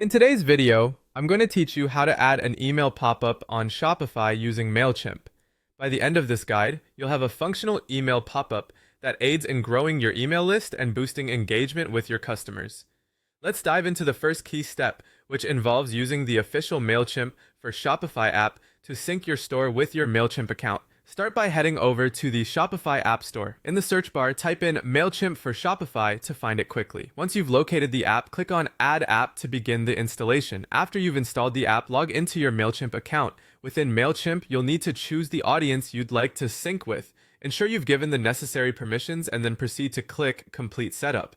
In today's video, I'm going to teach you how to add an email pop-up on Shopify using Mailchimp. By the end of this guide, you'll have a functional email pop-up that aids in growing your email list and boosting engagement with your customers. Let's dive into the first key step, which involves using the official Mailchimp for Shopify app to sync your store with your Mailchimp account. Start by heading over to the Shopify App Store. In the search bar, type in Mailchimp for Shopify to find it quickly. Once you've located the app, click on Add App to begin the installation. After you've installed the app, log into your Mailchimp account. Within Mailchimp, you'll need to choose the audience you'd like to sync with. Ensure you've given the necessary permissions and then proceed to click Complete Setup.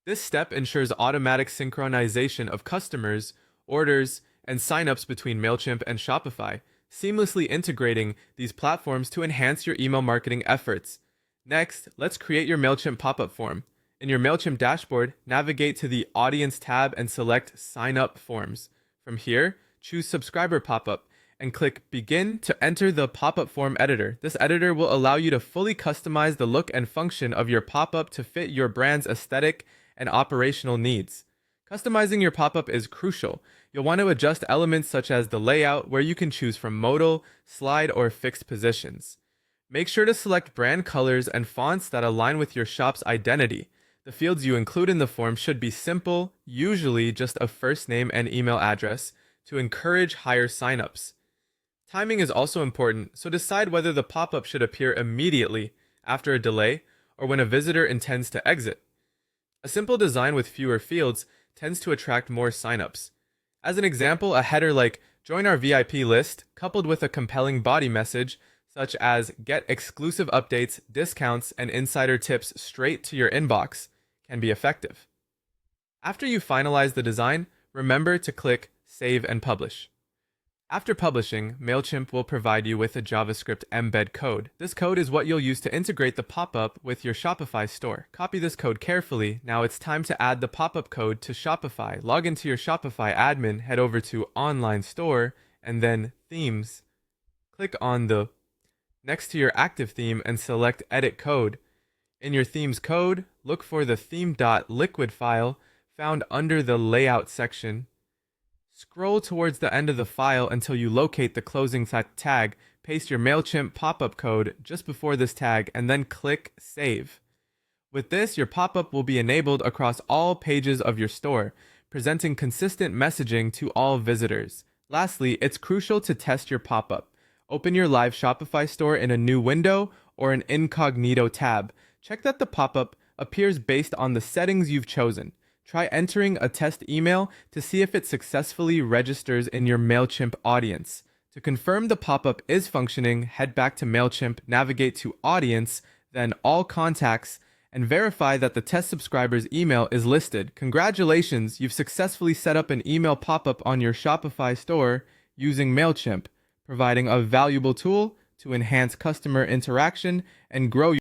This step ensures automatic synchronization of customers, orders, and signups between Mailchimp and Shopify, seamlessly integrating these platforms to enhance your email marketing efforts. Next, let's create your Mailchimp pop-up form. In your Mailchimp dashboard, navigate to the Audience tab and select Sign Up Forms. From here, choose Subscriber Pop-up and click Begin to enter the pop-up form editor. This editor will allow you to fully customize the look and function of your pop-up to fit your brand's aesthetic and operational needs. Customizing your pop-up is crucial. You'll want to adjust elements such as the layout, where you can choose from modal, slide, or fixed positions. Make sure to select brand colors and fonts that align with your shop's identity. The fields you include in the form should be simple, usually just a first name and email address, to encourage higher signups. Timing is also important, so decide whether the pop-up should appear immediately, after a delay, or when a visitor intends to exit. A simple design with fewer fields tends to attract more signups. As an example, a header like "Join our VIP list," coupled with a compelling body message such as "Get exclusive updates, discounts, and insider tips straight to your inbox," can be effective. After you finalize the design, remember to click Save and Publish. After publishing, Mailchimp will provide you with a JavaScript embed code. This code is what you'll use to integrate the pop-up with your Shopify store. Copy this code carefully. Now it's time to add the pop-up code to Shopify. Log into your Shopify admin, head over to Online Store, and then Themes. Click on the next to your active theme and select Edit Code. In your theme's code, look for the theme.liquid file found under the Layout section. Scroll towards the end of the file until you locate the closing tag. Paste your Mailchimp pop-up code just before this tag and then click Save. With this, your pop-up will be enabled across all pages of your store, presenting consistent messaging to all visitors. Lastly, it's crucial to test your pop-up. Open your live Shopify store in a new window or an incognito tab. Check that the pop-up appears based on the settings you've chosen. Try entering a test email to see if it successfully registers in your Mailchimp audience. To confirm the pop-up is functioning, head back to Mailchimp, navigate to Audience, then All Contacts, and verify that the test subscriber's email is listed. Congratulations, you've successfully set up an email pop-up on your Shopify store using Mailchimp, providing a valuable tool to enhance customer interaction and grow